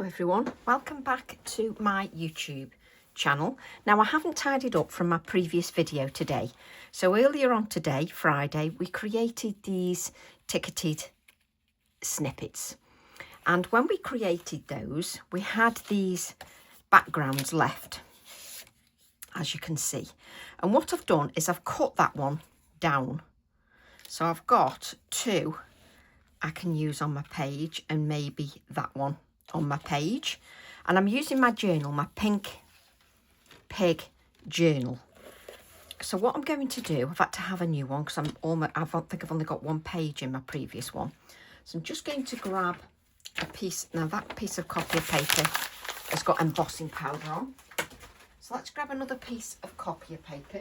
Hello everyone, welcome back to my YouTube channel. Now I haven't tidied up from my previous video today. So earlier on today, Friday, we created these ticketed snippets. And when we created those, we had these backgrounds left, as you can see. And what I've done is I've cut that one down. So I've got two I can use on my page and maybe that one on my page. And I'm using my journal, my Pink Pig journal. So what I'm going to do, I've had to have a new one because I think I've only got one page in my previous one. So I'm just going to grab a piece. Now that piece of copy of paper has got embossing powder on. So let's grab another piece of copy of paper.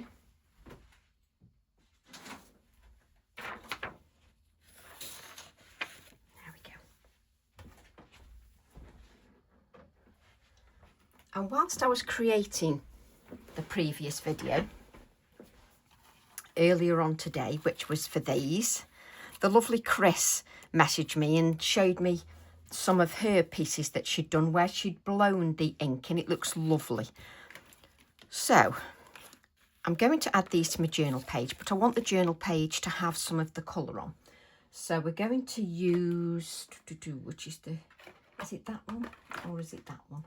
And whilst I was creating the previous video earlier on today, which was for these, the lovely Chris messaged me and showed me some of her pieces that she'd done where she'd blown the ink, and it looks lovely. So I'm going to add these to my journal page, but I want the journal page to have some of the colour on. So we're going to use, which is it that one or is it that one?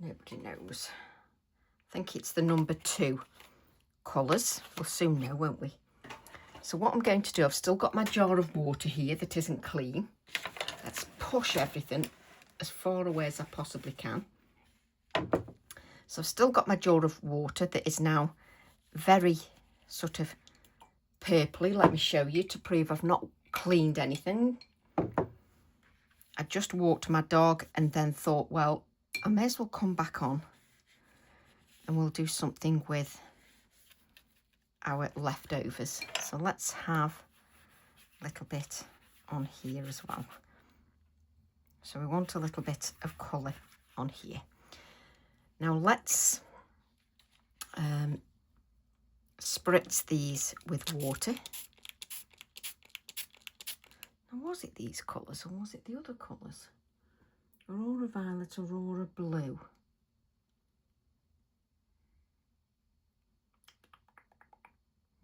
Nobody knows. I think it's the number 2 colours. We'll soon know, won't we? So what I'm going to do, I've still got my jar of water here that isn't clean. Let's push everything as far away as I possibly can. So I've still got my jar of water that is now very sort of purpley. Let me show you to prove I've not cleaned anything. I just walked my dog and then thought, well, I may as well come back on and we'll do something with our leftovers. So let's have a little bit on here as well. So we want a little bit of colour on here. Now let's spritz these with water. Now was it these colours or was it the other colours? Aurora Violet, Aurora Blue.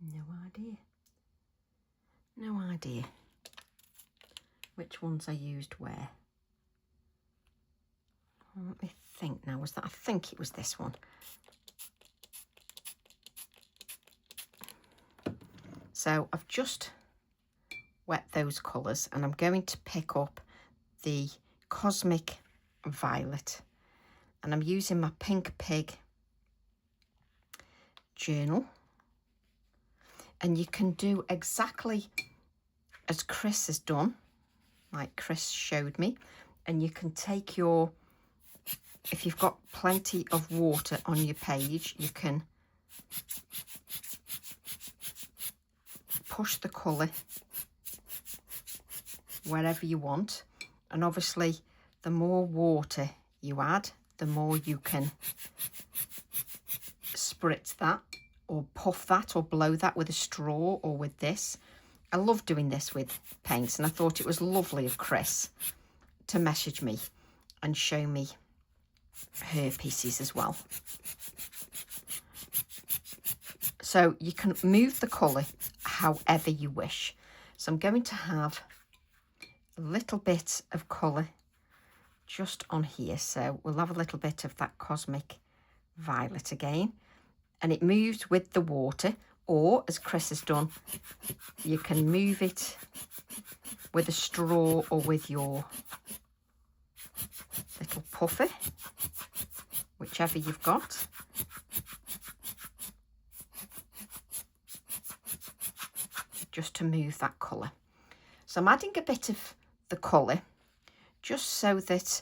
No idea. No idea which ones I used where. Let me think now. Was that? I think it was this one. So I've just wet those colours and I'm going to pick up the Cosmic Violet, and I'm using my Pink Pig journal, and you can do exactly as Chris has done, like Chris showed me, and you can take your, if you've got plenty of water on your page, you can push the colour wherever you want. And obviously, the more water you add, the more you can spritz that or puff that or blow that with a straw or with this. I love doing this with paints, and I thought it was lovely of Chris to message me and show me her pieces as well. So you can move the colour however you wish. So I'm going to have a little bit of colour just on here, so we'll have a little bit of that Cosmic Violet again, and it moves with the water, or as Chris has done, you can move it with a straw or with your little puffer, whichever you've got. Just to move that colour. So I'm adding a bit of the colour just so that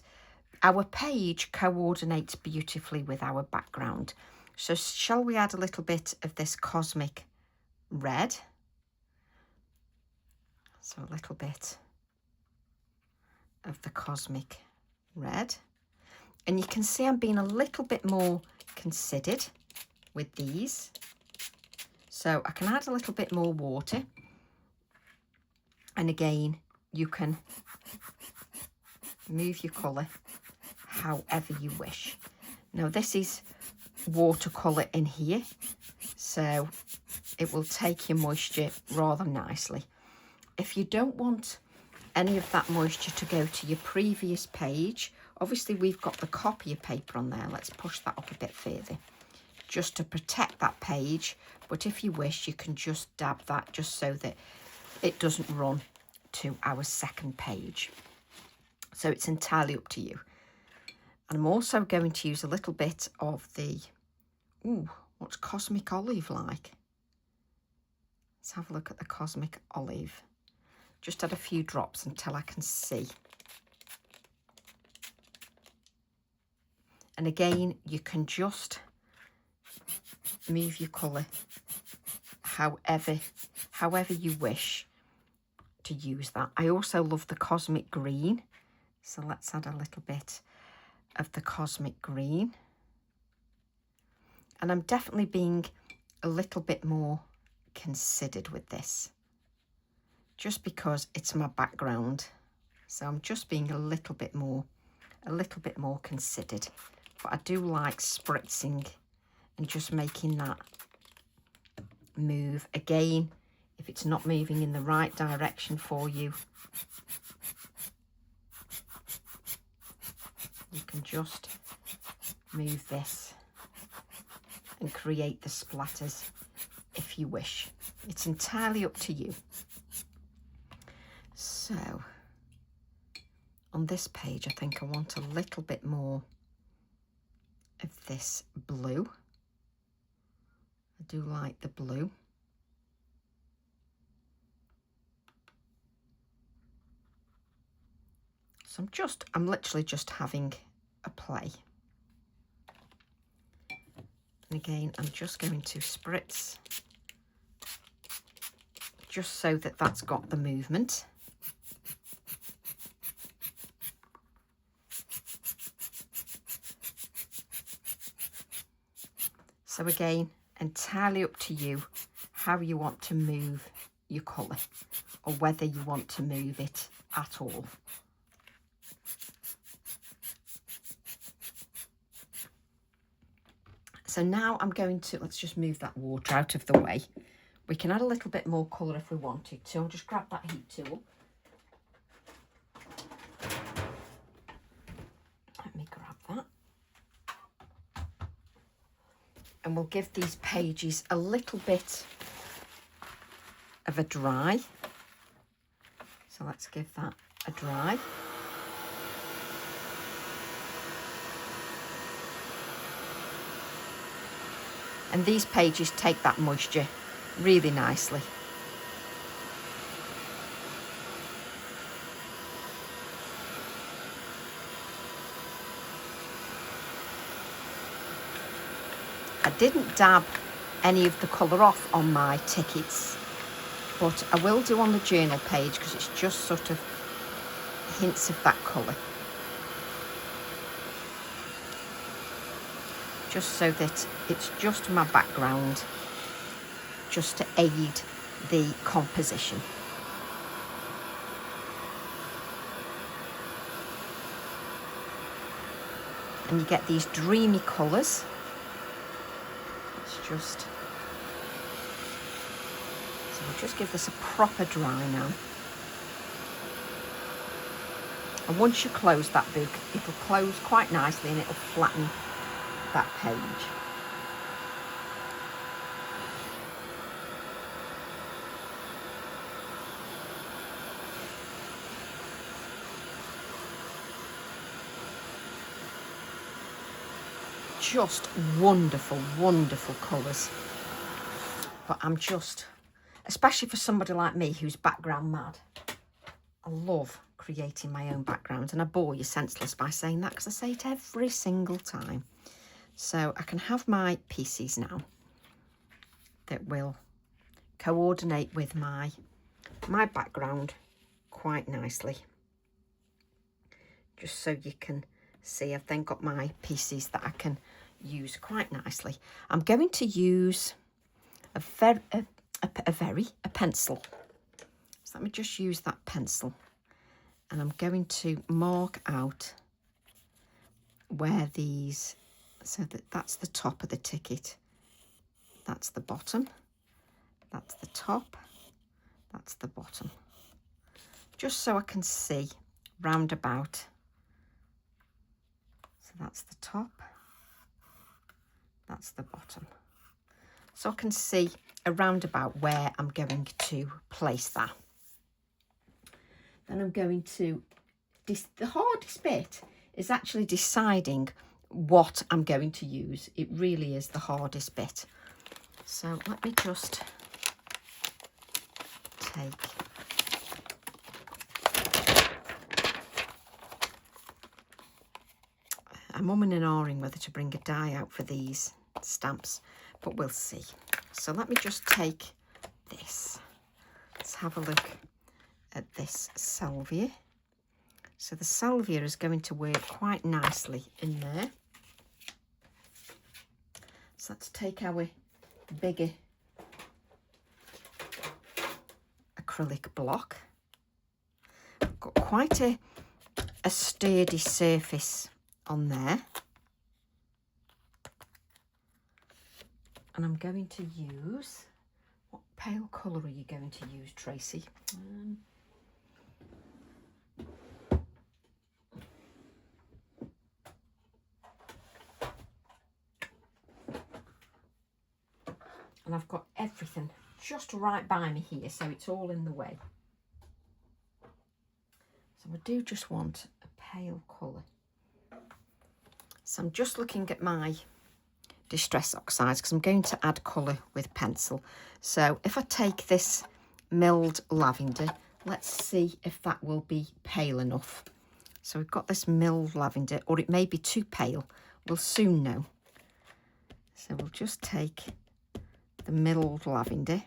our page coordinates beautifully with our background. So shall we add a little bit of this Cosmic Red? So a little bit of the Cosmic Red. And you can see I'm being a little bit more considered with these. So I can add a little bit more water. And again, you can move your colour however you wish. Now this is watercolour in here, so it will take your moisture rather nicely. If you don't want any of that moisture to go to your previous page, obviously we've got the copier paper on there. Let's push that up a bit further, just to protect that page. But if you wish, you can just dab that just so that it doesn't run to our second page. So it's entirely up to you. And I'm also going to use a little bit of the, what's Cosmic Olive like? Let's have a look at the Cosmic Olive. Just add a few drops until I can see. And again, you can just move your colour however you wish to use that. I also love the Cosmic Green, so let's add a little bit of the Cosmic Green. And I'm definitely being a little bit more considered with this, just because it's my background. So I'm just being a little bit more considered. But I do like spritzing and just making that move. Again, if it's not moving in the right direction for you, you can just move this and create the splatters if you wish. It's entirely up to you. So on this page, I think I want a little bit more of this blue. I do like the blue. So I'm literally just having a play. And again, I'm just going to spritz just so that that's got the movement. So again, entirely up to you how you want to move your colour, or whether you want to move it at all. So now I'm going to, let's just move that water out of the way. We can add a little bit more colour if we wanted to. I'll just grab that heat tool. Let me grab that. And we'll give these pages a little bit of a dry. So let's give that a dry. And these pages take that moisture really nicely. I didn't dab any of the colour off on my tickets, but I will do on the journal page because it's just sort of hints of that colour. Just so that it's just my background, just to aid the composition. And you get these dreamy colours. It's just, so we'll just give this a proper dry now. And once you close that book, it'll close quite nicely and it'll flatten that page. Just wonderful, wonderful colours. But I'm just, especially for somebody like me who's background mad, I love creating my own background, and I bore you senseless by saying that because I say it every single time. So I can have my pieces now that will coordinate with my background quite nicely. Just so you can see, I've then got my pieces that I can use quite nicely. I'm going to use a pencil. So let me just use that pencil, and I'm going to mark out where these, so that's the top of the ticket, that's the bottom, that's the top, that's the bottom, just so I can see round about. So that's the top, that's the bottom, so I can see around about where I'm going to place that. Then I'm going to, the hardest bit is actually deciding what I'm going to use. It really is the hardest bit. So let me just take, I'm umming and ahhing whether to bring a die out for these stamps, but we'll see. So let me just take this. Let's have a look at this salvia. So the salvia is going to work quite nicely in there. So let's take our bigger acrylic block. I've got quite a sturdy surface on there. And I'm going to use, what pale colour are you going to use, Tracy? And I've got everything just right by me here, so it's all in the way. So I do just want a pale colour. So I'm just looking at my Distress Oxides because I'm going to add colour with pencil. So if I take this milled lavender, let's see if that will be pale enough. So we've got this milled lavender, or it may be too pale. We'll soon know. So we'll just take the milled lavender.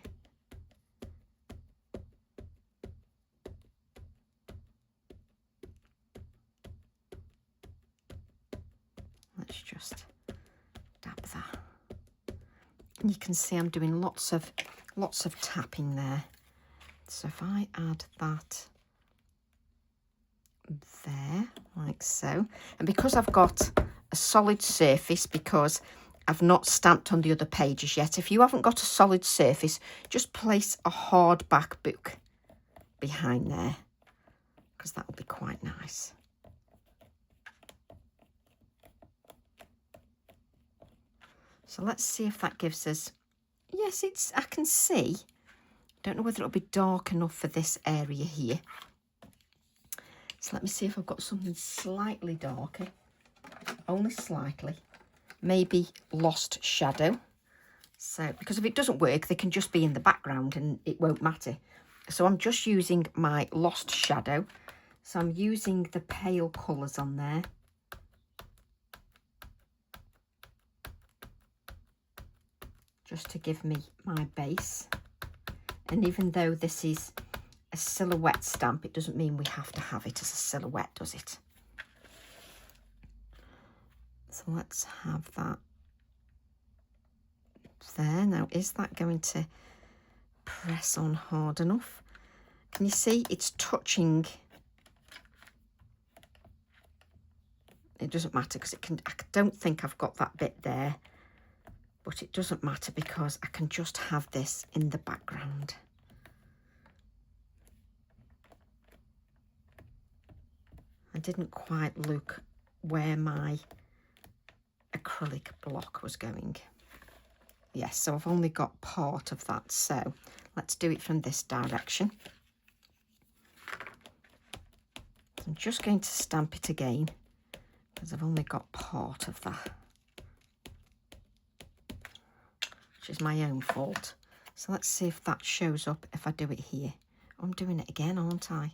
Let's just dab that. And you can see I'm doing lots of tapping there. So if I add that there, like so, and because I've got a solid surface, because I've not stamped on the other pages yet, if you haven't got a solid surface, just place a hardback book behind there, because that will be quite nice. So let's see if that gives us, yes, it's, I can see. Don't know whether it'll be dark enough for this area here. So let me see if I've got something slightly darker, only slightly, maybe Lost Shadow. So, because if it doesn't work, they can just be in the background and it won't matter. So I'm just using my Lost Shadow. So I'm using the pale colours on there. Just to give me my base. And even though this is a silhouette stamp, it doesn't mean we have to have it as a silhouette, does it? So let's have that there. Now, is that going to press on hard enough? Can you see it's touching? It doesn't matter because it can, I don't think I've got that bit there, but it doesn't matter because I can just have this in the background. I didn't quite look where my acrylic block was going. Yes, so I've only got part of that, so let's do it from this direction. I'm just going to stamp it again because I've only got part of that, which is my own fault. So let's see if that shows up if I do it here. Oh, I'm doing it again, aren't I?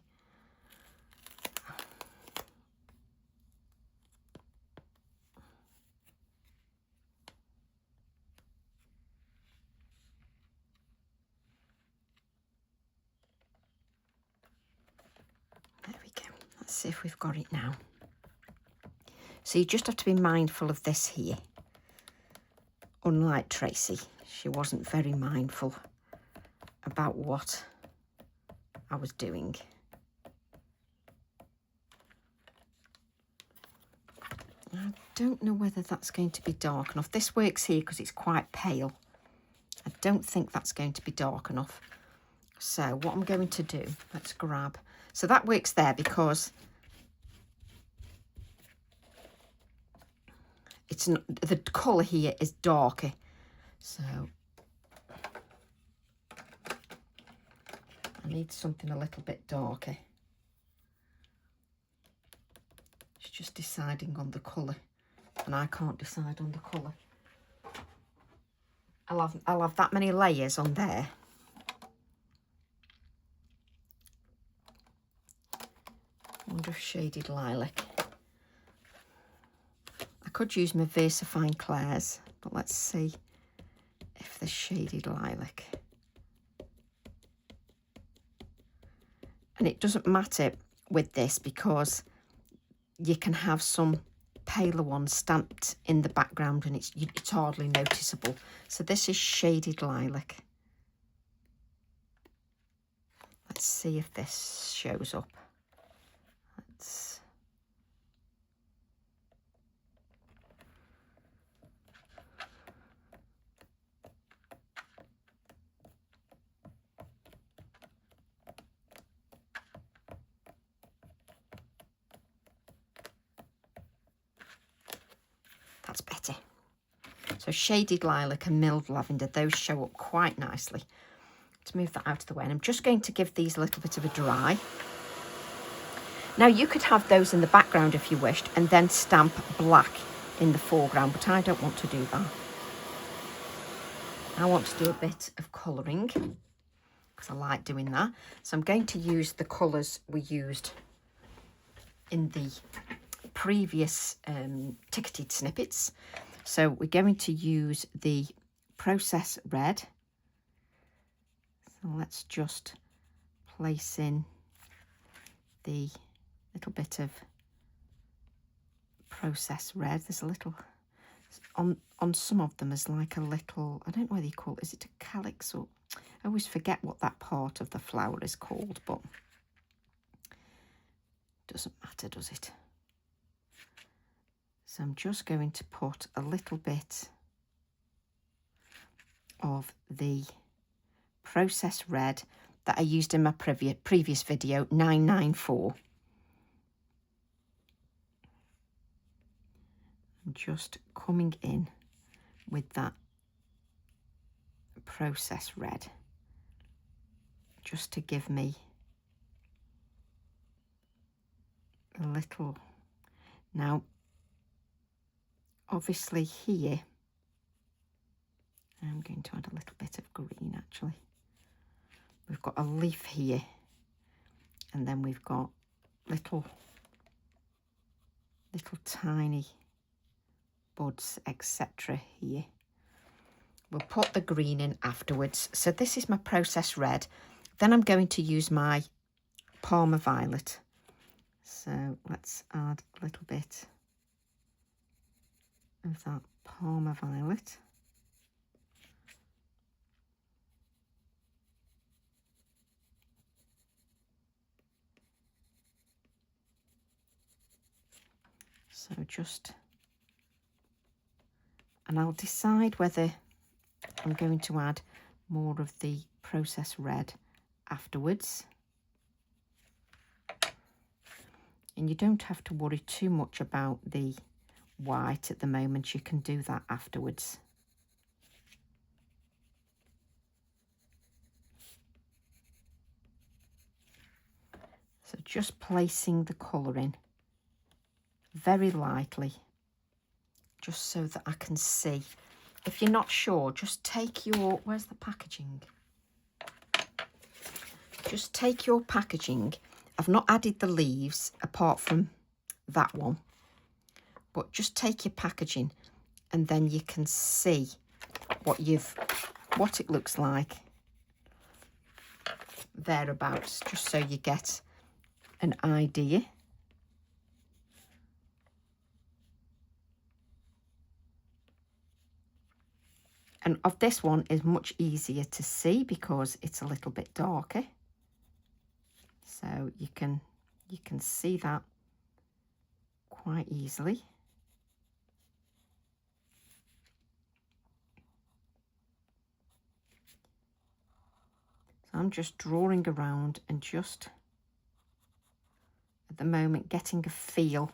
There we go. Let's see if we've got it now. So you just have to be mindful of this here. Unlike Tracy, she wasn't very mindful about what I was doing. don't know whether that's going to be dark enough. This works here because it's quite pale. I don't think that's going to be dark enough. So what I'm going to do, let's grab. So that works there because it's not, the colour here is darker. So I need something a little bit darker. It's just deciding on the colour, and I can't decide on the colour. I'll have that many layers on there. I wonder if shaded lilac. I could use my VersaFine Clairs, but let's see if there's shaded lilac. And it doesn't matter with this because you can have some paler ones stamped in the background and it's hardly noticeable. So this is shaded lilac. Let's see if this shows up. That's better. So shaded lilac and milled lavender, those show up quite nicely. Let's move that out of the way. And I'm just going to give these a little bit of a dry. Now you could have those in the background if you wished and then stamp black in the foreground, but I don't want to do that. I want to do a bit of colouring because I like doing that. So I'm going to use the colours we used in the previous ticketed snippets. So we're going to use the Process Red. So let's just place in the little bit of Process Red. There's a little on some of them is like a little, I don't know whether you call it, is it a calyx, or I always forget what that part of the flower is called, but doesn't matter, does it? So I'm just going to put a little bit of the Process Red that I used in my previous video, 994. I'm just coming in with that Process Red just to give me a little. Now obviously here I'm going to add a little bit of green. Actually, we've got a leaf here and then we've got little tiny buds, etc. here. We'll put the green in afterwards. So this is my Process Red. Then I'm going to use my Parma Violet. So let's add a little bit of that Parma Violet. So just, and I'll decide whether I'm going to add more of the Process Red afterwards. And you don't have to worry too much about the white at the moment. You can do that afterwards. So just placing the colour in very lightly, just so that I can see. If you're not sure, just take your, where's the packaging? Just take your packaging. I've not added the leaves apart from that one, but just take your packaging and then you can see what it looks like thereabouts, just so you get an idea. And of this one is much easier to see because it's a little bit darker. So you can see that quite easily. I'm just drawing around and just at the moment getting a feel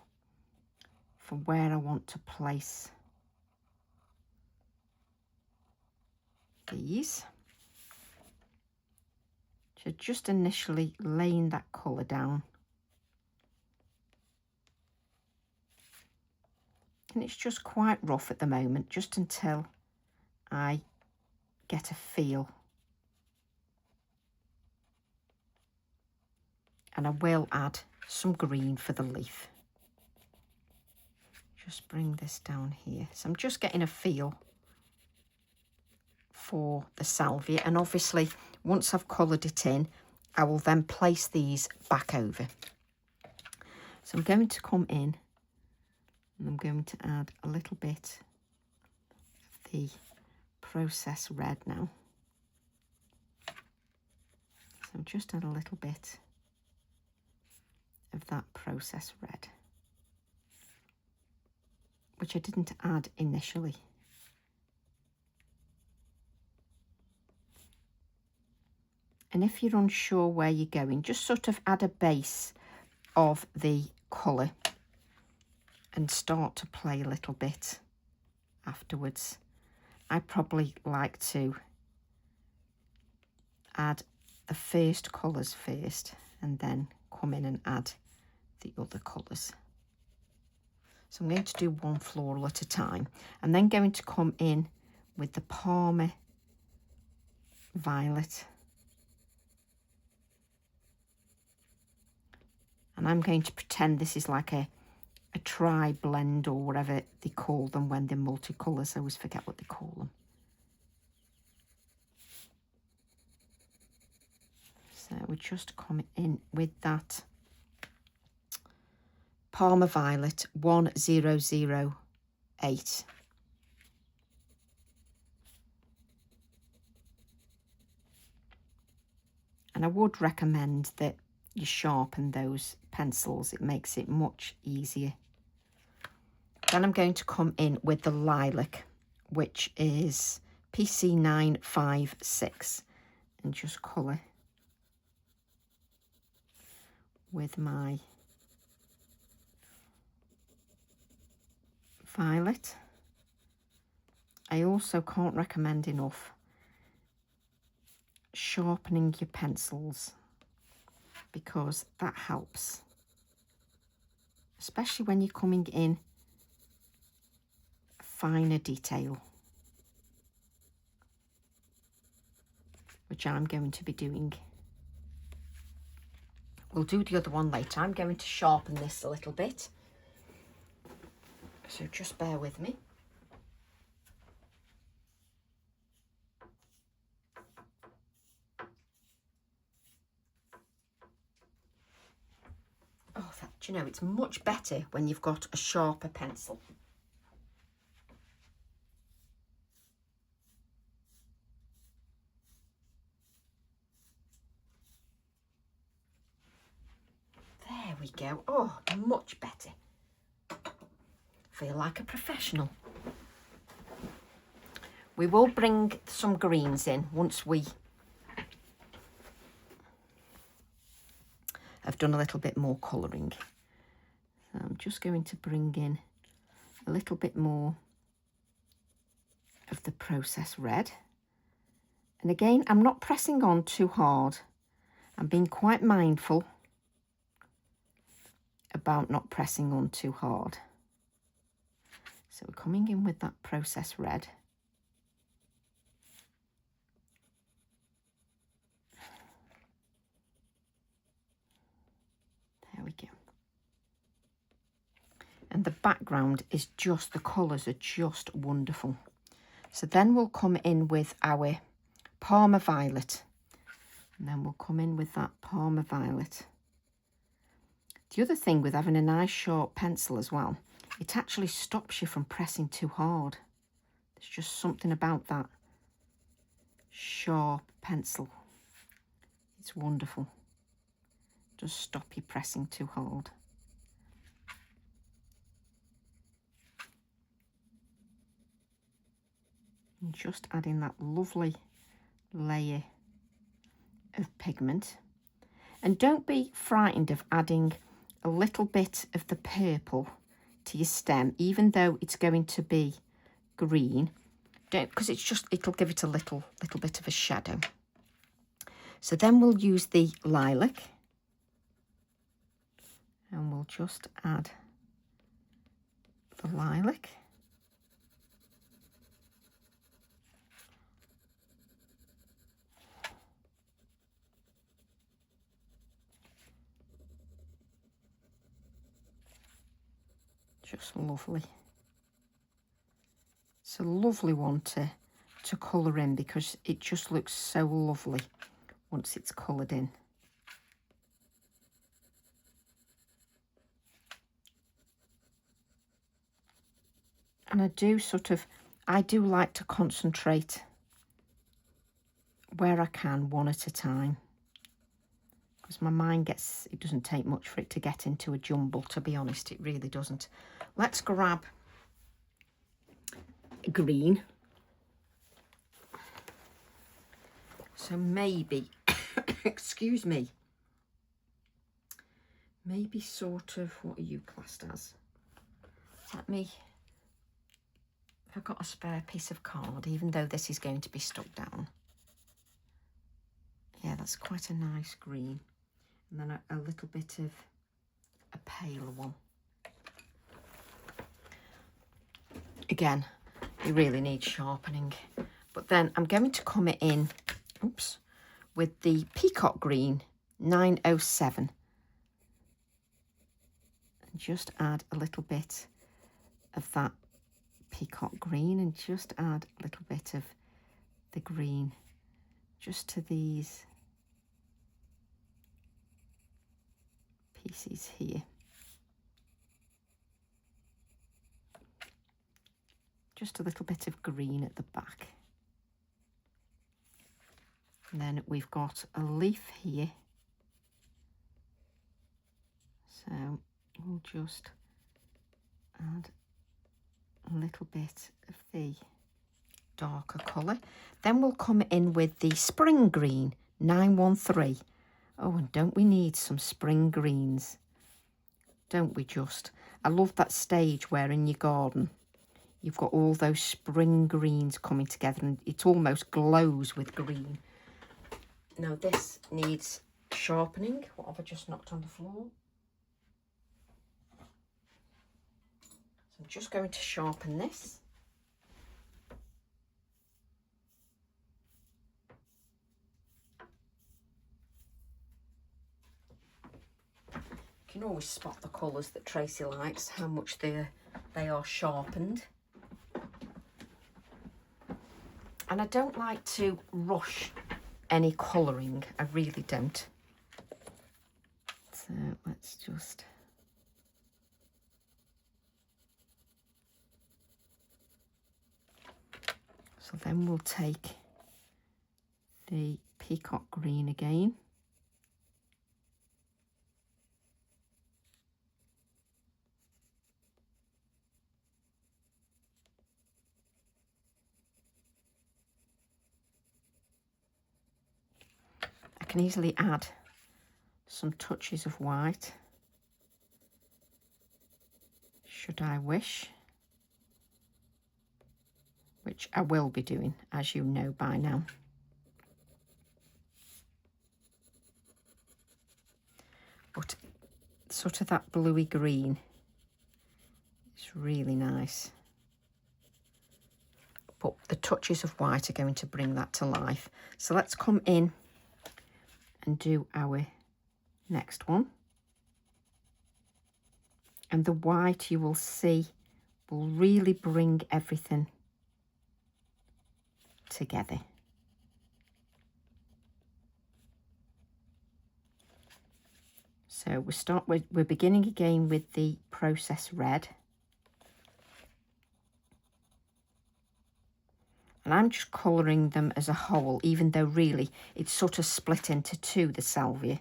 for where I want to place these. So just initially laying that colour down. And it's just quite rough at the moment, just until I get a feel. And I will add some green for the leaf. Just bring this down here. So I'm just getting a feel for the salvia, and obviously once I've coloured it in, I will then place these back over. So I'm going to come in and I'm going to add a little bit of the processed red now. So just add a little bit of that processed red, which I didn't add initially. And if you're unsure where you're going, just sort of add a base of the colour and start to play a little bit afterwards. I probably like to add the first colours first and then come in and add the other colours. So I'm going to do one floral at a time. I'm then going to come in with the Parma Violet. And I'm going to pretend this is like a tri-blend or whatever they call them when they're multicolours. I always forget what they call them. So we're just coming in with that Parma Violet 1008. And I would recommend that you sharpen those pencils. It makes it much easier. Then I'm going to come in with the Lilac, which is PC 956, and just colour with my violet. I also can't recommend enough sharpening your pencils, because that helps, especially when you're coming in finer detail, which I'm going to be doing. We'll do the other one later. I'm going to sharpen this a little bit, so just bear with me. Oh, do you know, it's much better when you've got a sharper pencil. There we go. Oh, much better. Feel like a professional. We will bring some greens in once we have done a little bit more colouring. So I'm just going to bring in a little bit more of the processed red. And again, I'm not pressing on too hard. I'm being quite mindful about not pressing on too hard. So we're coming in with that processed red. There we go. And the background is just, the colours are just wonderful. So then we'll come in with our Parma Violet. And then we'll come in with that Parma Violet. The other thing with having a nice sharp pencil as well, it actually stops you from pressing too hard. There's just something about that sharp pencil. It's wonderful. It does stop you pressing too hard. And just adding that lovely layer of pigment. And don't be frightened of adding a little bit of the purple to your stem, even though it's going to be green. Don't, because it'll give it a little bit of a shadow. So then we'll use the lilac, and we'll just add the lilac. Just lovely. It's a lovely one to colour in because it just looks so lovely once it's coloured in. And I do like to concentrate where I can, one at a time. Because my mind it doesn't take much for it to get into a jumble, to be honest, it really doesn't. Let's grab green. So maybe, excuse me, maybe sort of, what are you classed as? I've got a spare piece of card, even though this is going to be stuck down. Yeah, that's quite a nice green. And then a little bit of a paler one. Again, it really needs sharpening. But then I'm going to come in, with the Peacock Green 907. And just add a little bit of that Peacock Green, and just add a little bit of the green just to these pieces here. Just a little bit of green at the back. And then we've got a leaf here. So we'll just add a little bit of the darker colour. Then we'll come in with the Spring Green 913. Oh, and don't we need some spring greens? Don't we just? I love that stage where in your garden you've got all those spring greens coming together and it almost glows with green. Now this needs sharpening. What have I just knocked on the floor? I'm just going to sharpen this. You can always spot the colours that Tracy likes, how much they are sharpened. And I don't like to rush any colouring, I really don't. So let's just... So then we'll take the Peacock Green again. I can easily add some touches of white, should I wish, which I will be doing, as you know by now. But sort of that bluey green is really nice. But the touches of white are going to bring that to life. So let's come in and do our next one. And the white, you will see, will really bring everything together. So we're beginning again with the Process Red. And I'm just colouring them as a whole, even though really it's sort of split into two, the salvia.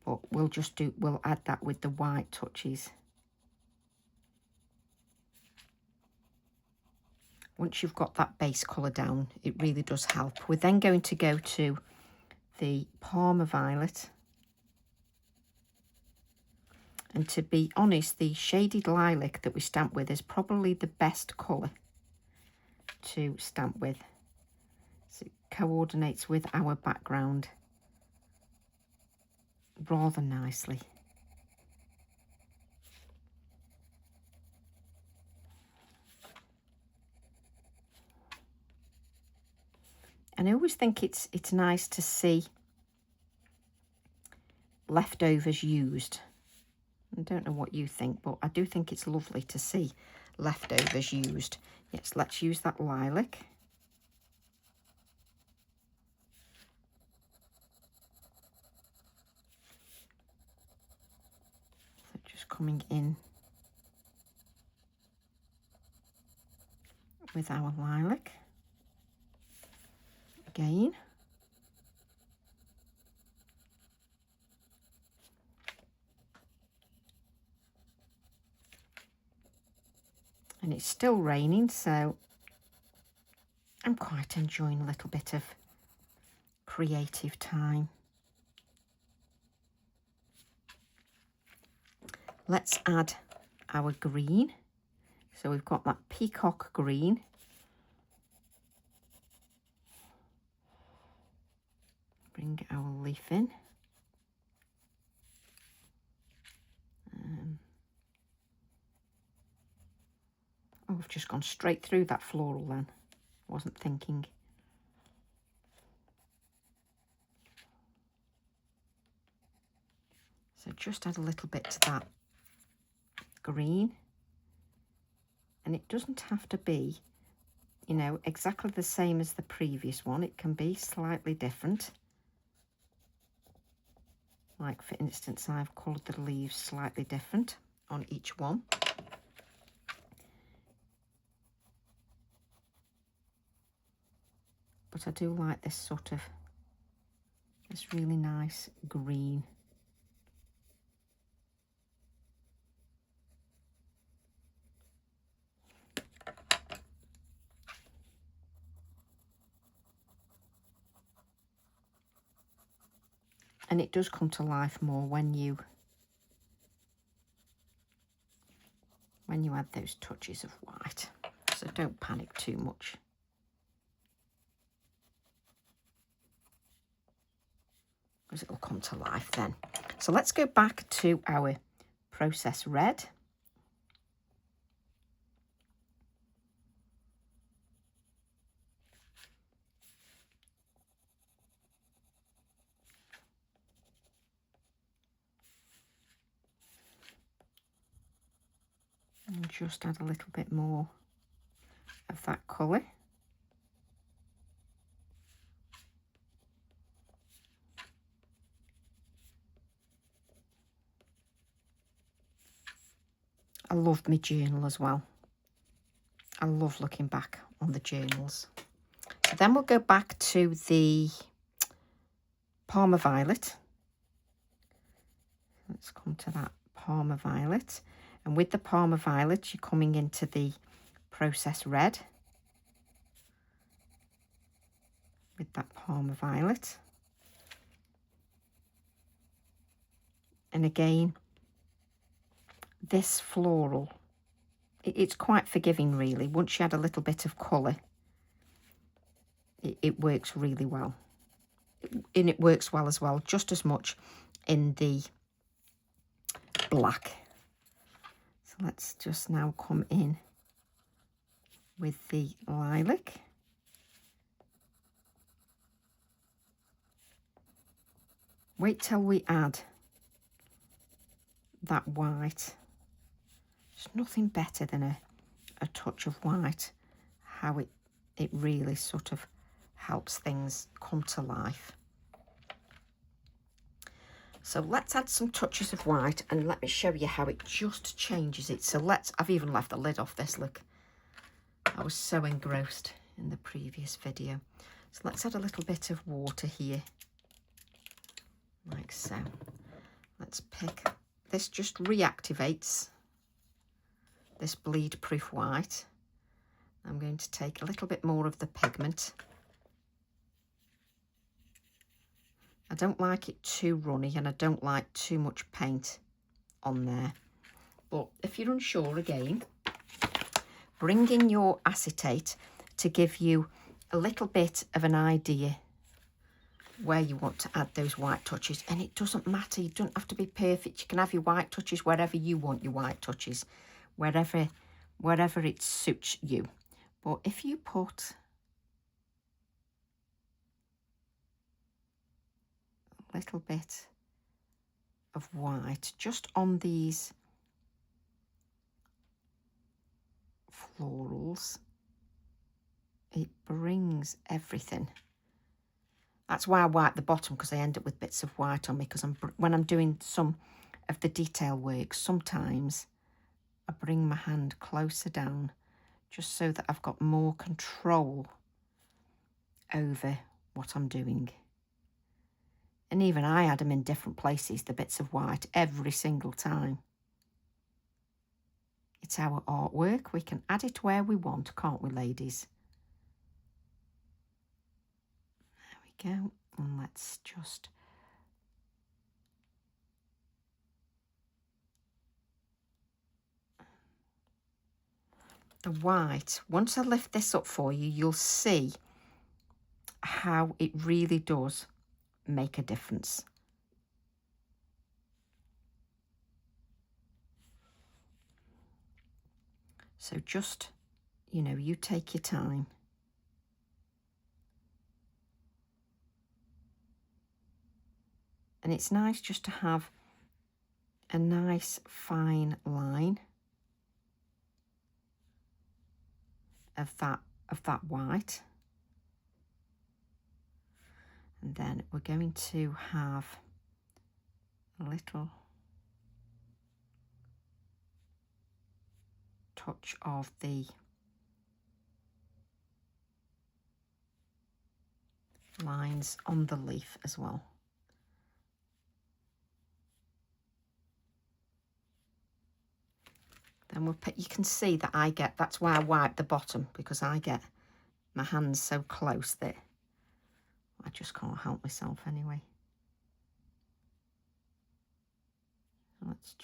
But we'll add that with the white touches. Once you've got that base colour down, it really does help. We're then going to go to the Parma Violet. And to be honest, the shaded lilac that we stamp with is probably the best colour to stamp with. So it coordinates with our background rather nicely. And I always think it's nice to see leftovers used. I don't know what you think, but I do think it's lovely to see leftovers used. Yes, let's use that lilac. So just coming in with our lilac again. And it's still raining, so I'm quite enjoying a little bit of creative time. Let's add our green. So we've got that peacock green. Bring our leaf in. Oh, I've just gone straight through that floral then. Wasn't thinking. So just add a little bit to that green. And it doesn't have to be, you know, exactly the same as the previous one. It can be slightly different. Like, for instance, I've coloured the leaves slightly different on each one. But I do like this sort of, this really nice green. And it does come to life more when you add those touches of white. So don't panic too much. Because it'll come to life then. So let's go back to our process red. And just add a little bit more of that colour. I love my journal as well. I love looking back on the journals. So then we'll go back to the Parma Violet. Let's come to that Parma Violet. And with the Parma Violet, you're coming into the process red. With that Parma Violet. And again, this floral, it's quite forgiving really. Once you add a little bit of colour, it works really well. And it works well as well, just as much in the black. So let's just now come in with the lilac. Wait till we add that white. There's nothing better than a touch of white, how it really sort of helps things come to life. So let's add some touches of white and let me show you how it just changes it. So I've even left the lid off this, look. I was so engrossed in the previous video. So let's add a little bit of water here, like so. Let's pick, this just reactivates this bleed proof white. I'm going to take a little bit more of the pigment. I don't like it too runny, and I don't like too much paint on there. But if you're unsure again, bring in your acetate to give you a little bit of an idea where you want to add those white touches. And it doesn't matter, you don't have to be perfect. You can have your white touches wherever you want your white touches, wherever it suits you. But if you put a little bit of white just on these florals, it brings everything. That's why I wipe the bottom, because I end up with bits of white on me, because when I'm doing some of the detail work, sometimes I bring my hand closer down just so that I've got more control over what I'm doing. And even I add them in different places, the bits of white, every single time. It's our artwork. We can add it where we want, can't we, ladies? There we go. And let's just... the white, once I lift this up for you, you'll see how it really does make a difference. So just, you know, you take your time. And it's nice just to have a nice fine line of that white. And then we're going to have a little touch of the lines on the leaf as well. Then we'll put, you can see that I get, that's why I wipe the bottom, because I get my hands so close that I just can't help myself anyway. Let's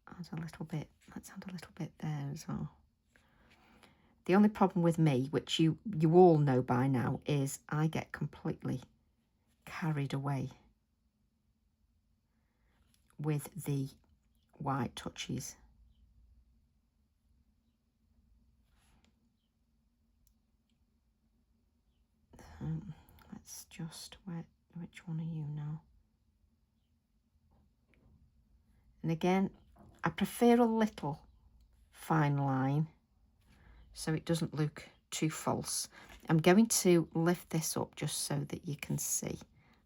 add a little bit, let's add a little bit there as well. The only problem with me, which you all know by now, is I get completely carried away with the white touches. Let's just, which one are you now? And again, I prefer a little fine line so it doesn't look too false. I'm going to lift this up just so that you can see.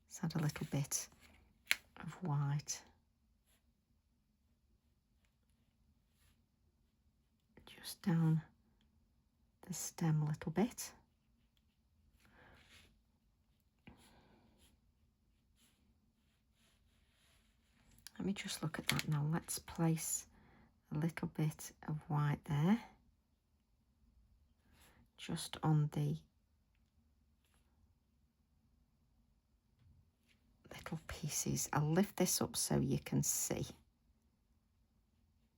Let's add a little bit of white. Just down the stem a little bit. Let me just look at that now. Let's place a little bit of white there, just on the little pieces. I'll lift this up so you can see,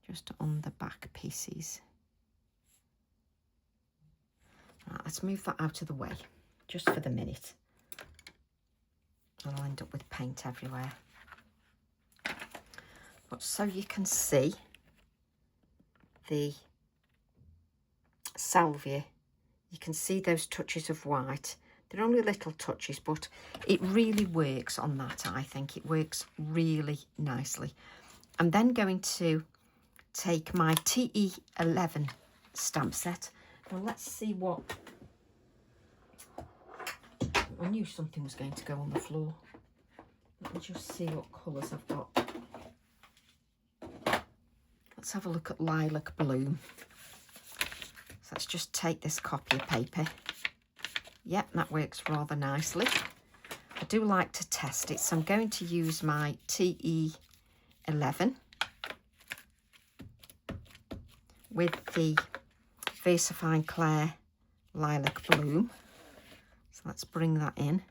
just on the back pieces. Right, let's move that out of the way, just for the minute. I'll end up with paint everywhere. But so you can see the salvia, you can see those touches of white. They're only little touches, but it really works on that, I think. It works really nicely. I'm then going to take my TE11 stamp set. Now let's see what... I knew something was going to go on the floor. Let me just see what colours I've got. Let's have a look at Lilac Bloom. So let's just take this copy of paper. Yep, that works rather nicely. I do like to test it, so I'm going to use my TE11 with the VersaFine Clair Lilac Bloom. So let's bring that in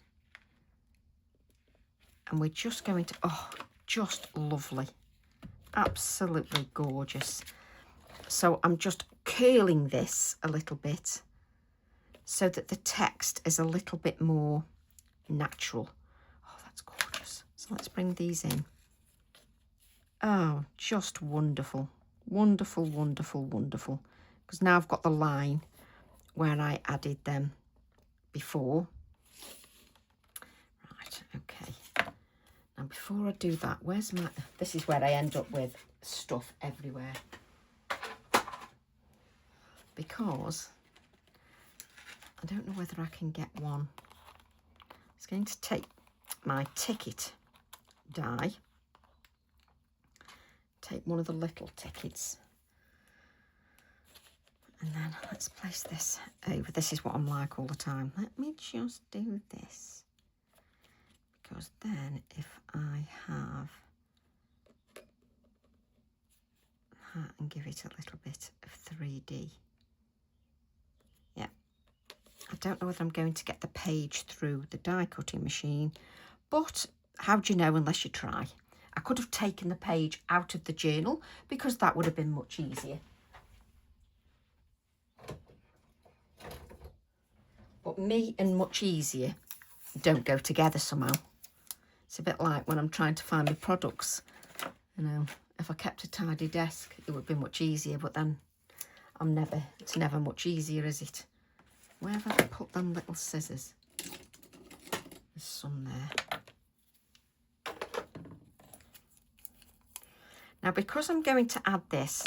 And we're just going to, oh, just lovely. Absolutely gorgeous. So I'm just curling this a little bit so that the text is a little bit more natural. Oh, that's gorgeous. So let's bring these in. Oh, just wonderful. Wonderful, wonderful, wonderful. Because now I've got the line where I added them before. Right, okay. Now before I do that, where's my... This is where I end up with stuff everywhere. Because I don't know whether I can get one. It's going to take my ticket die. Take one of the little tickets. And then let's place this over. This is what I'm like all the time. Let me just do this. Because then if I have that and give it a little bit of 3D. Yeah. I don't know whether I'm going to get the page through the die cutting machine, but how do you know unless you try? I could have taken the page out of the journal because that would have been much easier. But me and much easier don't go together somehow. It's a bit like when I'm trying to find my products. You know, if I kept a tidy desk, it would be much easier, but then it's never much easier, is it? Where have I put them little scissors? There's some there. Now, because I'm going to add this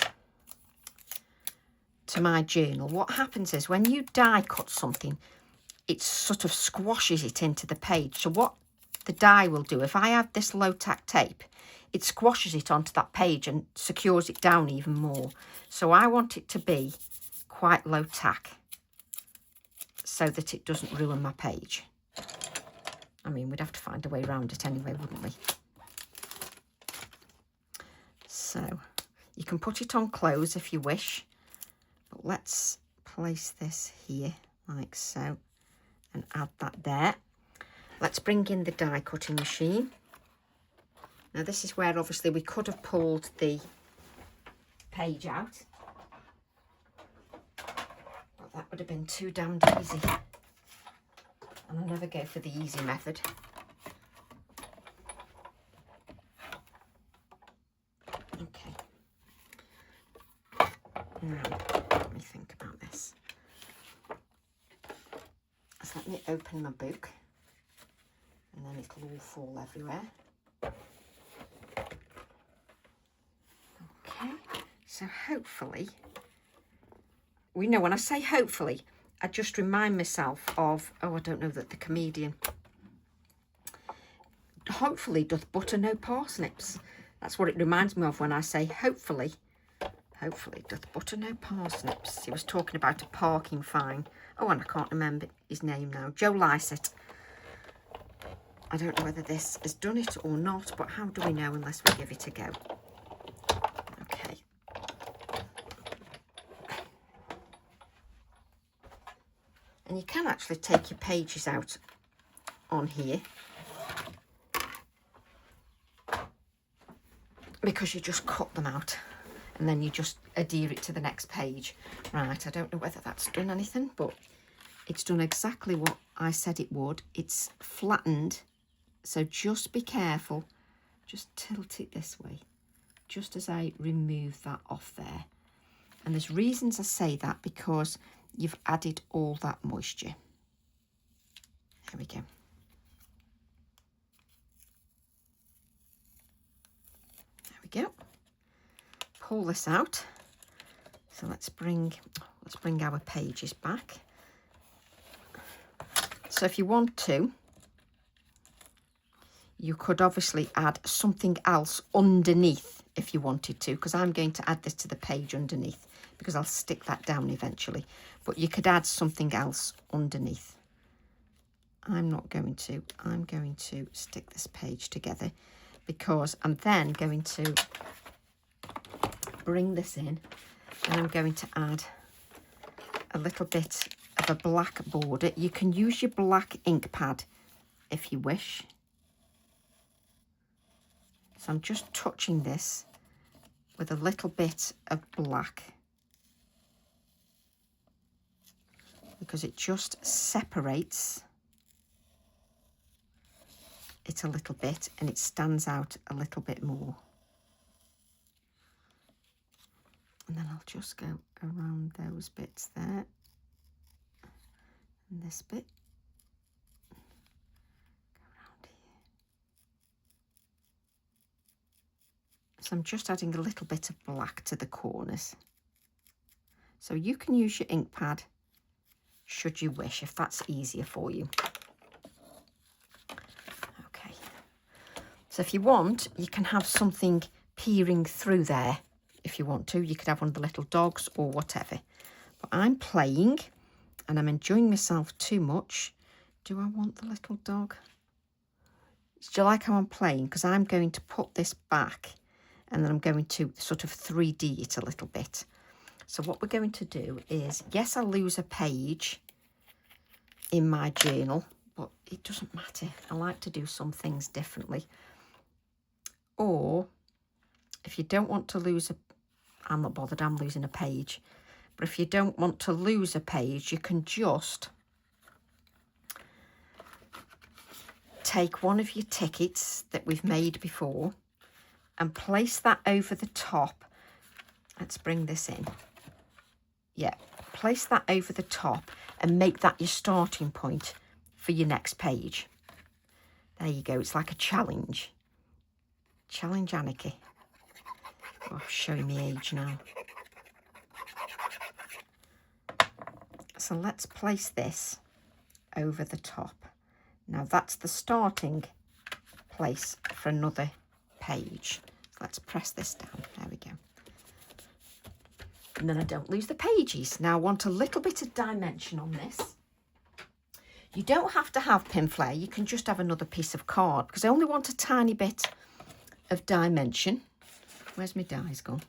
to my journal, what happens is when you die cut something, it sort of squashes it into the page. So what the die will do, if I add this low tack tape, it squashes it onto that page and secures it down even more. So I want it to be quite low tack so that it doesn't ruin my page. I mean, we'd have to find a way around it anyway, wouldn't we? So you can put it on close if you wish, but let's place this here like so and add that there. Let's bring in the die cutting machine. Now this is where obviously we could have pulled the page out, but that would have been too damned easy, and I never go for the easy method. Okay. Now, let me think about this. So let me open my book, and then it'll all fall everywhere. Okay, so hopefully, we know when I say hopefully, I just remind myself of, oh, I don't know that the comedian hopefully doth butter no parsnips. That's what it reminds me of when I say hopefully doth butter no parsnips. He was talking about a parking fine. Oh, and I can't remember his name now. Joe Lycett. I don't know whether this has done it or not, but how do we know unless we give it a go? Okay. And you can actually take your pages out on here, because you just cut them out and then you just adhere it to the next page. Right, I don't know whether that's done anything, but it's done exactly what I said it would. It's flattened, so just be careful. Just tilt it this way, just as I remove that off there. And there's reasons I say that, because you've added all that moisture. There we go. There we go. Pull this out. So let's bring our pages back. So if you want to, you could obviously add something else underneath if you wanted to, because I'm going to add this to the page underneath, because I'll stick that down eventually. But you could add something else underneath. I'm not going to. I'm going to stick this page together, because I'm then going to bring this in, and I'm going to add a little bit of a black border. You can use your black ink pad if you wish. So I'm just touching this with a little bit of black, because it just separates it a little bit and it stands out a little bit more. And then I'll just go around those bits there and this bit. Go around here. So I'm just adding a little bit of black to the corners. So you can use your ink pad should you wish, if that's easier for you. Okay. So if you want, you can have something peering through there. If you want to, you could have one of the little dogs or whatever. But I'm playing and I'm enjoying myself too much. Do I want the little dog? Do you like how I'm playing? Because I'm going to put this back and then I'm going to sort of 3D it a little bit. So what we're going to do is, yes, I'll lose a page in my journal, but it doesn't matter. I like to do some things differently. Or if you don't want to lose I'm not bothered, I'm losing a page. But if you don't want to lose a page, you can just take one of your tickets that we've made before and place that over the top. Let's bring this in. Yeah, place that over the top and make that your starting point for your next page. There you go. It's like a challenge. Challenge Anarchy. Oh, I'm showing my age now. So let's place this over the top. Now that's the starting place for another page. So let's press this down. There we go. And then I don't lose the pages. Now I want a little bit of dimension on this. You don't have to have pin flare. You can just have another piece of card, because I only want a tiny bit of dimension. Where's my dies gone?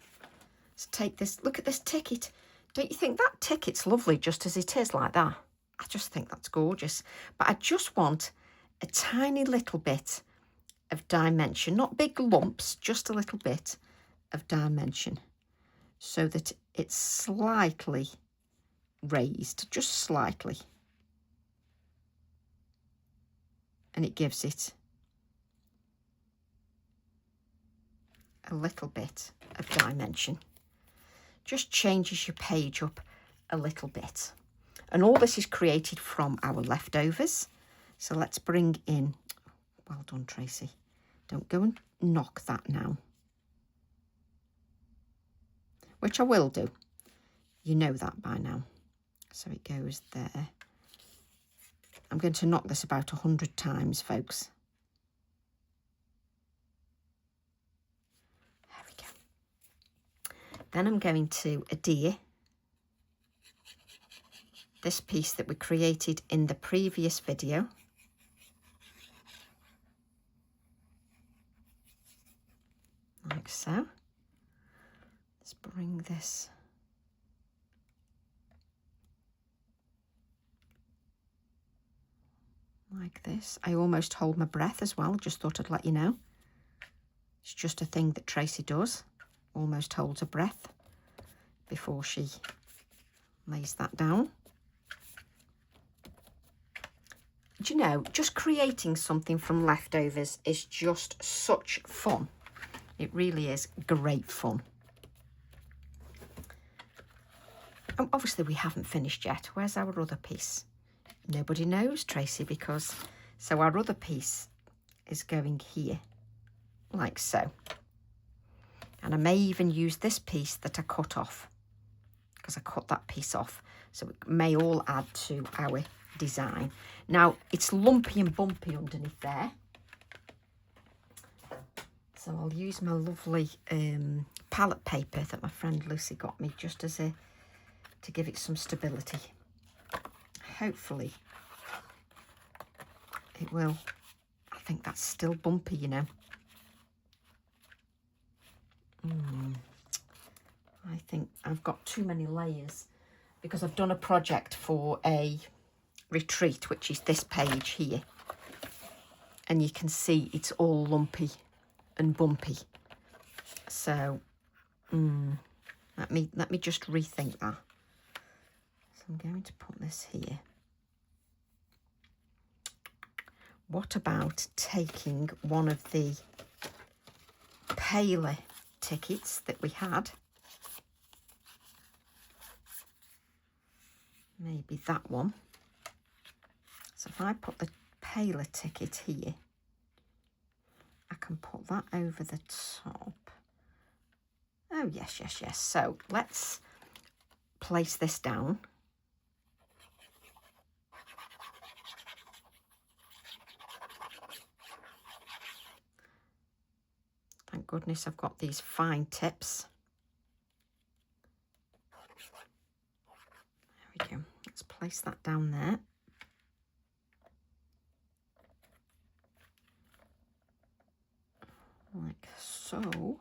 Let's take this. Look at this ticket. Don't you think that ticket's lovely just as it is like that? I just think that's gorgeous. But I just want a tiny little bit of dimension. Not big lumps, just a little bit of dimension, so that it's slightly raised, just slightly. And it gives it a little bit of dimension. Just changes your page up a little bit. And all this is created from our leftovers. So let's bring in, well done Tracy, don't go and knock that now. Which I will do. You know that by now. So it goes there. I'm going to knock this about 100 times, folks. There we go. Then I'm going to adhere this piece that we created in the previous video. Like so. Let's bring this like this. I almost hold my breath as well. Just thought I'd let you know. It's just a thing that Tracy does. Almost holds her breath before she lays that down. Do you know, just creating something from leftovers is just such fun. It really is great fun. And obviously we haven't finished yet. Where's our other piece? Nobody knows, Tracy, because so our other piece is going here, like so. And I may even use this piece that I cut off, because I cut that piece off. So it may all add to our design. Now, it's lumpy and bumpy underneath there. So I'll use my lovely palette paper that my friend Lucy got me just as a, to give it some stability. Hopefully it will. I think that's still bumpy, you know. I think I've got too many layers because I've done a project for a retreat, which is this page here. And you can see it's all lumpy and bumpy. So let me just rethink that. So I'm going to put this here. What about taking one of the paler tickets that we had? Maybe that one. So if I put the paler ticket here, I can put that over the top. Oh, yes, yes, yes. So let's place this down. Thank goodness I've got these fine tips. There we go. Let's place that down there. Like so.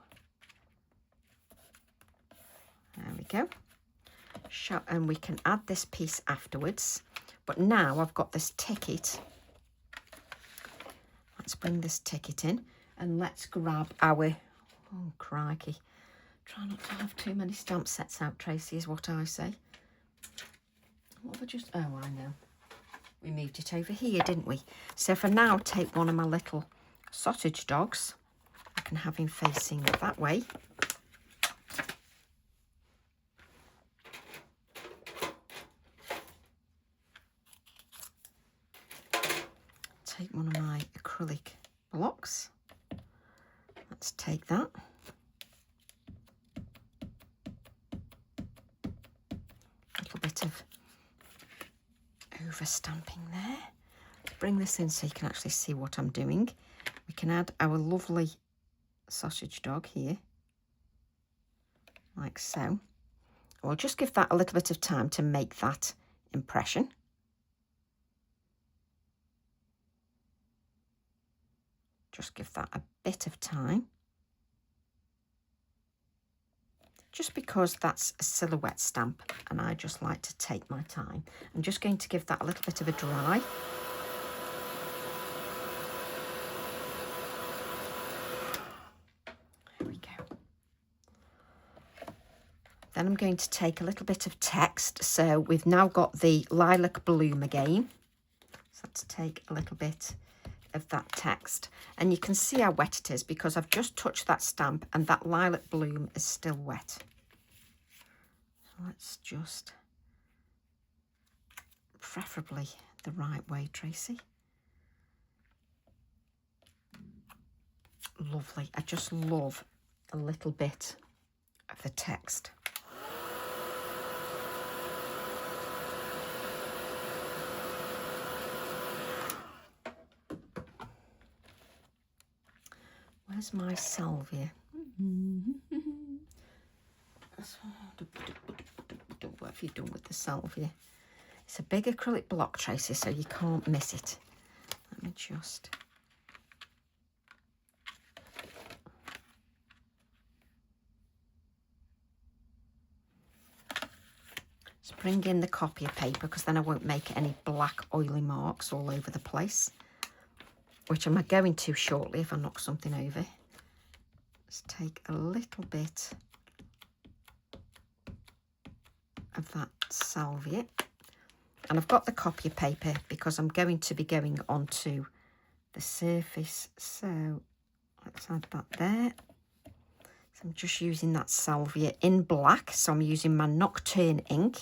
There we go. And we can add this piece afterwards. But now I've got this ticket. Let's bring this ticket in and let's grab our, oh crikey. Try not to have too many stamp sets out, Tracy, is what I say. What have I just, oh, I know. We moved it over here, didn't we? So if I now take one of my little sausage dogs, I can have him facing that way. Take one of my acrylic blocks. Let's take that. A little bit of over stamping there. Let's bring this in so you can actually see what I'm doing. We can add our lovely sausage dog here, like so. We'll just give that a little bit of time to make that impression. Just give that a bit of time. Just because that's a silhouette stamp and I just like to take my time. I'm just going to give that a little bit of a dry. There we go. Then I'm going to take a little bit of text. So we've now got the lilac bloom again. So let's take a little bit of that text, and you can see how wet it is because I've just touched that stamp and that lilac bloom is still wet. So let's just, preferably the right way, Tracy. Lovely. I just love a little bit of the text. Where's my salvia? What have you done with the salvia? It's a big acrylic block, Tracy, so you can't miss it. Let me just... Let's bring in the copier paper because then I won't make any black oily marks all over the place, which I'm going to shortly if I knock something over. Let's take a little bit of that salvia, and I've got the copier paper because I'm going to be going onto the surface, so let's add that there. So I'm just using that salvia in black, so I'm using my Nocturne ink,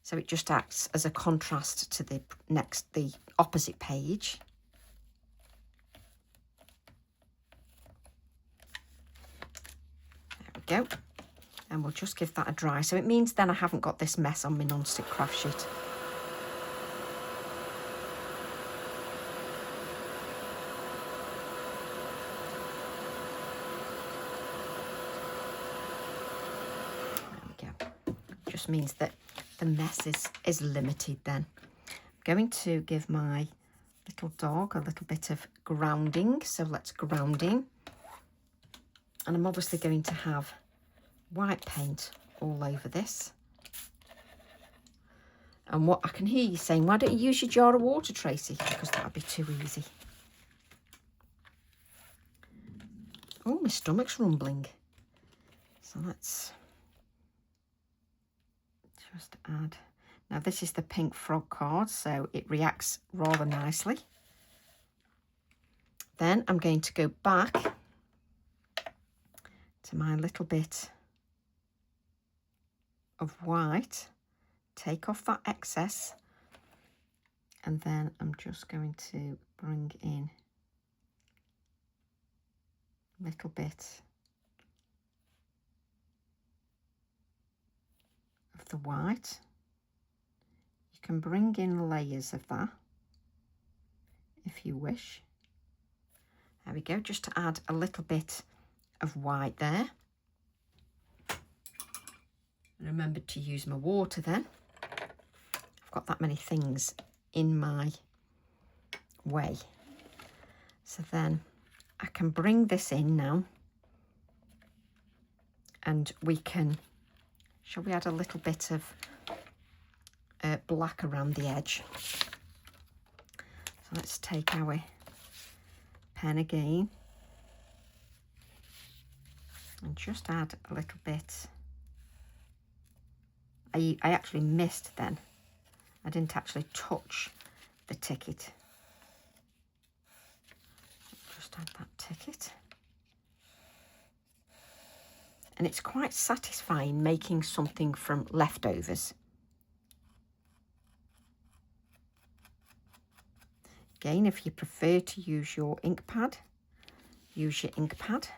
so it just acts as a contrast to the opposite page. There we go. And we'll just give that a dry. So it means then I haven't got this mess on my non-stick craft sheet. There we go. Just means that the mess is limited then. I'm going to give my little dog a little bit of grounding. So let's ground him. And I'm obviously going to have white paint all over this. And what I can hear you saying, why don't you use your jar of water, Tracy? Because that would be too easy. Oh, my stomach's rumbling. So let's just add. Now this is the pink frog card, so it reacts rather nicely. Then I'm going to go back to my little bit of white, take off that excess, and then I'm just going to bring in a little bit of the white. You can bring in layers of that if you wish. There we go, just to add a little bit of white there. Remember to use my water then. I've got that many things in my way. So then I can bring this in now, and we can, shall we add a little bit of black around the edge. So let's take our pen again and just add a little bit. I actually missed then. I didn't actually touch the ticket. Just add that ticket. And it's quite satisfying making something from leftovers. Again, if you prefer to use your ink pad, use your ink pad.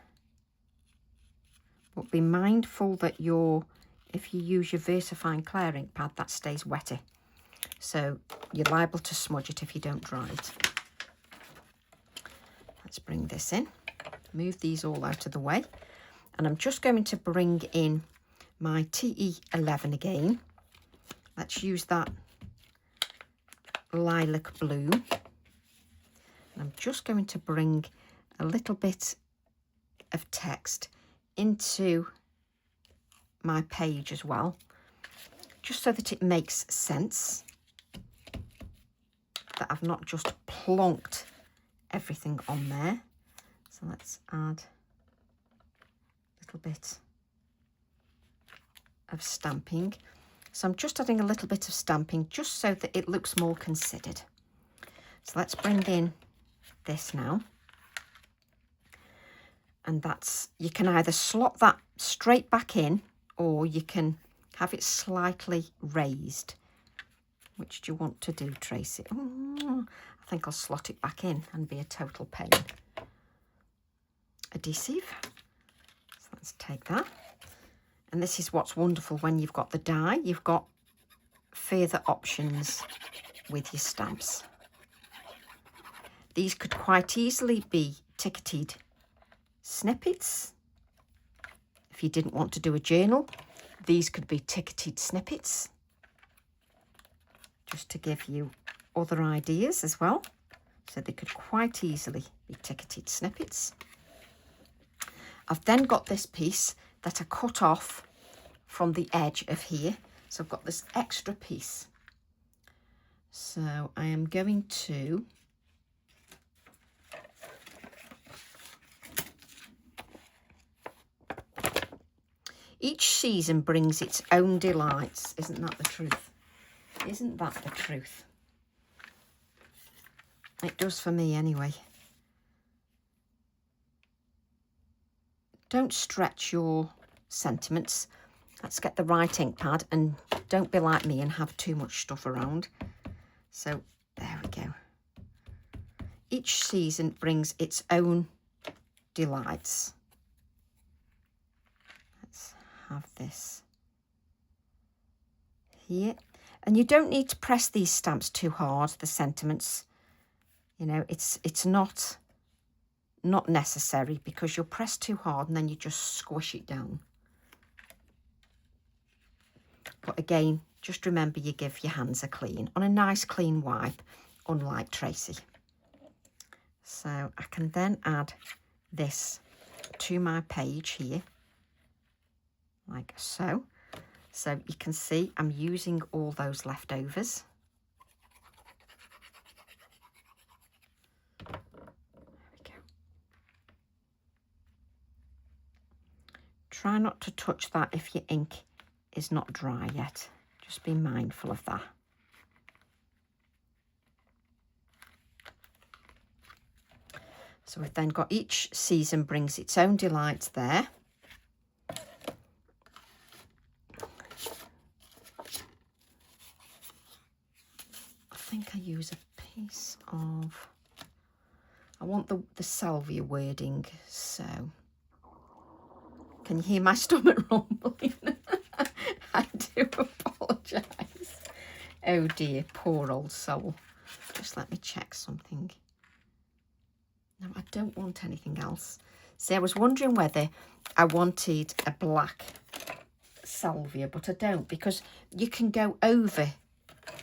But be mindful that if you use your VersaFine Clear ink pad, that stays wetty. So you're liable to smudge it if you don't dry it. Let's bring this in, move these all out of the way. And I'm just going to bring in my TE11 again. Let's use that lilac blue. And I'm just going to bring a little bit of text into my page as well, just so that it makes sense, that I've not just plonked everything on there. So let's add a little bit of stamping. So I'm just adding a little bit of stamping just so that it looks more considered. So let's bring in this now. And that's, you can either slot that straight back in, or you can have it slightly raised. Which do you want to do, Tracy? Oh, I think I'll slot it back in and be a total pain. Adhesive. So let's take that. And this is what's wonderful when you've got the die. You've got further options with your stamps. These could quite easily be ticketed snippets. If you didn't want to do a journal, these could be ticketed snippets, just to give you other ideas as well. So they could quite easily be ticketed snippets. I've then got this piece that I cut off from the edge of here. So I've got this extra piece. So I am going to each season brings its own delights. Isn't that the truth? Isn't that the truth? It does for me anyway. Don't stretch your sentiments. Let's get the right ink pad, and don't be like me and have too much stuff around. So there we go. Each season brings its own delights. Let's have this here. And you don't need to press these stamps too hard, the sentiments. You know, it's not necessary, because you'll press too hard and then you just squish it down. But again, just remember you give your hands a clean on a nice clean wipe, unlike Tracy. So I can then add this to my page here, like so. So you can see I'm using all those leftovers. There we go. Try not to touch that if your ink is not dry yet. Just be mindful of that. So we've then got each season brings its own delights there. I think I use a piece of, I want the salvia wording, so can you hear my stomach rumbling? I do apologise. Oh dear, poor old soul. Just let me check something. No, I don't want anything else. See, I was wondering whether I wanted a black salvia, but I don't, because you can go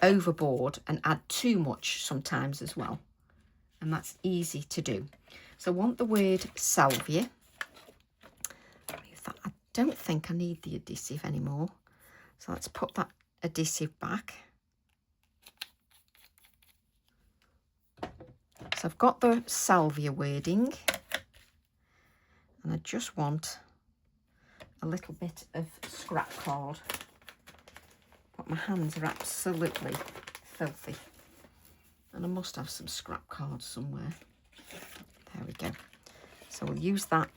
overboard and add too much sometimes as well. And that's easy to do. So I want the word salvia. I don't think I need the adhesive anymore. So let's put that adhesive back. So I've got the salvia wording, and I just want a little bit of scrap card. But my hands are absolutely filthy, and I must have some scrap card somewhere. There we go. So we'll use that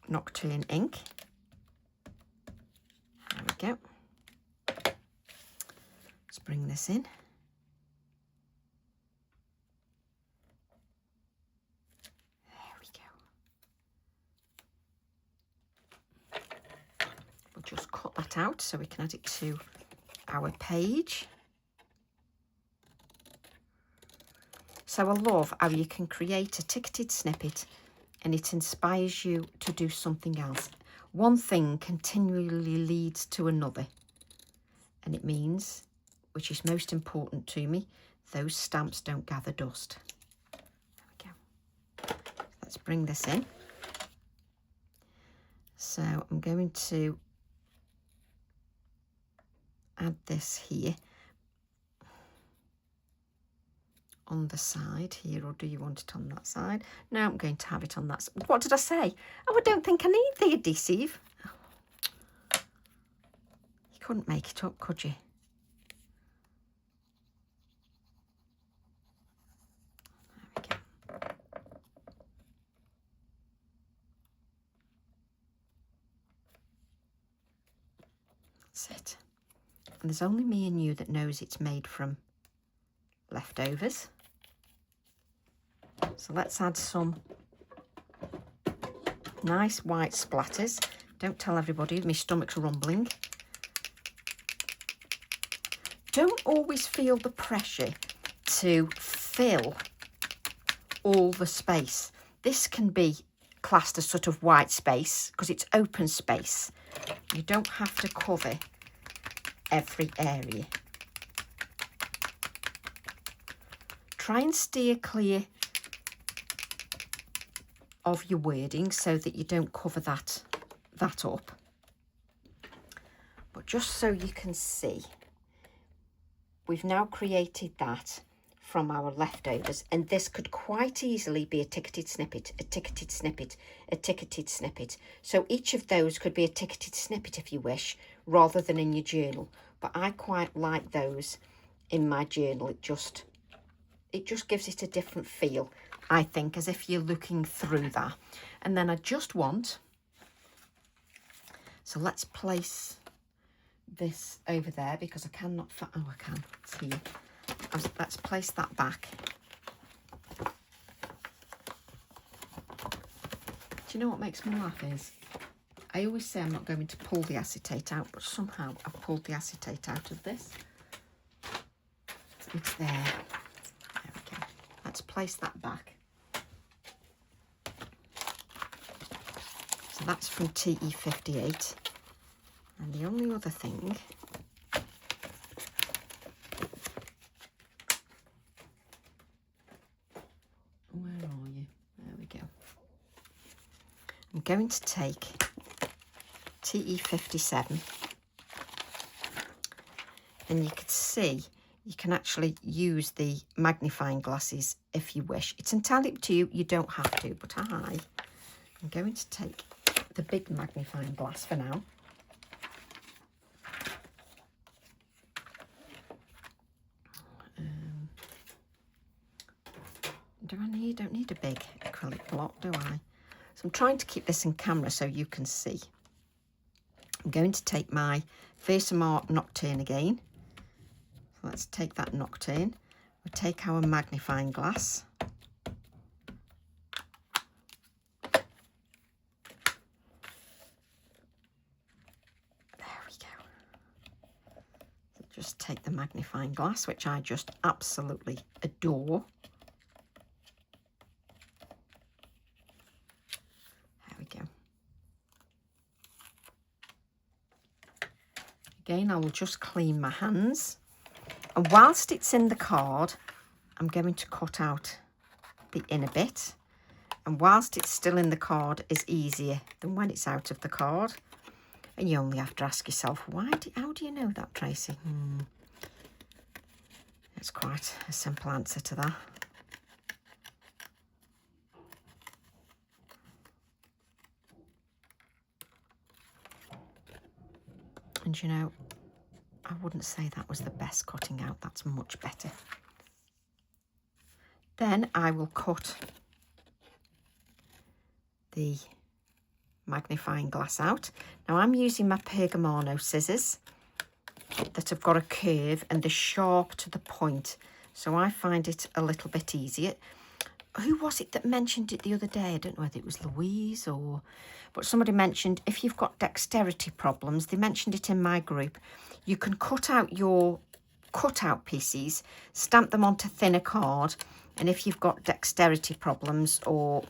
Nocturne ink. There we go. Let's bring this in. Just cut that out so we can add it to our page. So I love how you can create a ticketed snippet and it inspires you to do something else. One thing continually leads to another, and it means, which is most important to me, those stamps don't gather dust. There we go. Let's bring this in. So I'm going to add this here on the side here, or do you want it on that side? No, I'm going to have it on that side. What did I say? Oh, I don't think I need the adhesive. You couldn't make it up, could you? There we go. That's it. And there's only me and you that knows it's made from leftovers. So let's add some nice white splatters. Don't tell everybody, my stomach's rumbling. Don't always feel the pressure to fill all the space. This can be classed as sort of white space because it's open space. You don't have to cover every area. Try and steer clear of your wording so that you don't cover that up. But just so you can see, we've now created that from our leftovers, and this could quite easily be a ticketed snippet, a ticketed snippet, a ticketed snippet. So each of those could be a ticketed snippet if you wish, rather than in your journal. But I quite like those in my journal. It just gives it a different feel, I think, as if you're looking through that. And then I just want, so let's place this over there because I cannot, oh I can, it's here. Let's place that back. Do you know what makes me laugh is, I always say I'm not going to pull the acetate out, but somehow I've pulled the acetate out of this. It's there. There we go. Let's place that back. So that's from TE58. And the only other thing, where are you? There we go. I'm going to take TE57 And you can see you can actually use the magnifying glasses if you wish. It's entirely up to you. You don't have to, but I am going to take the big magnifying glass for now. Don't need a big acrylic block, do I? So I'm trying to keep this in camera so you can see. I'm going to take my Versamark Nocturne again. So let's take that Nocturne. We'll take our magnifying glass. There we go. So just take the magnifying glass, which I just absolutely adore. Again, I will just clean my hands. And whilst it's in the card, I'm going to cut out the inner bit. And whilst it's still in the card is easier than when it's out of the card. And you only have to ask yourself, how do you know that, Tracy? It's quite a simple answer to that. And you know, I wouldn't say that was the best cutting out. That's much better. Then I will cut the magnifying glass out. Now I'm using my Pergamano scissors that have got a curve and they're sharp to the point. So I find it a little bit easier. Who was it that mentioned it the other day? I don't know whether it was Louise or... But somebody mentioned if you've got dexterity problems, they mentioned it in my group, you can cut out your cutout pieces, stamp them onto thinner card, and if you've got dexterity problems or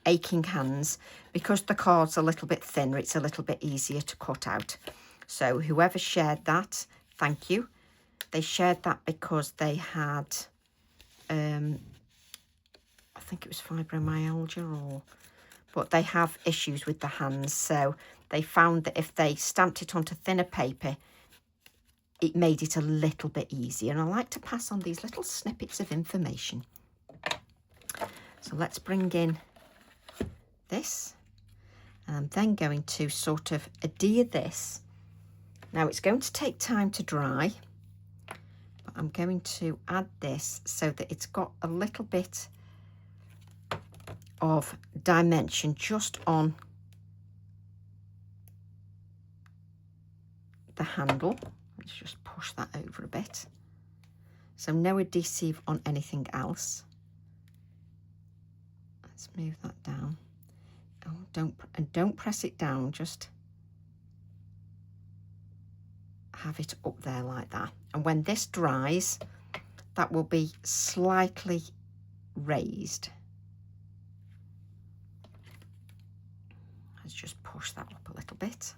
aching hands, because the card's a little bit thinner, it's a little bit easier to cut out. So whoever shared that, thank you. They shared that because they had... I think it was fibromyalgia but they have issues with the hands, so they found that if they stamped it onto thinner paper, it made it a little bit easier. And I like to pass on these little snippets of information. So let's bring in this, and I'm then going to sort of adhere this. Now it's going to take time to dry, but I'm going to add this so that it's got a little bit of dimension just on the handle. Let's just push that over a bit. So no adhesive on anything else. Let's move that down. Oh, don't press it down, just have it up there like that. And when this dries, that will be slightly raised. Let's just push that up a little bit.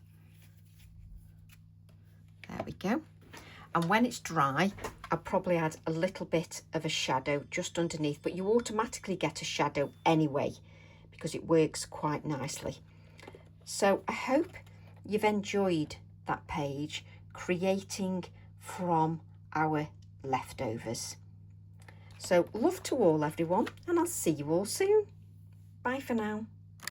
There we go. And when it's dry, I'll probably add a little bit of a shadow just underneath, but you automatically get a shadow anyway because it works quite nicely. So I hope you've enjoyed that page, creating from our leftovers. So love to all, everyone, and I'll see you all soon. Bye for now.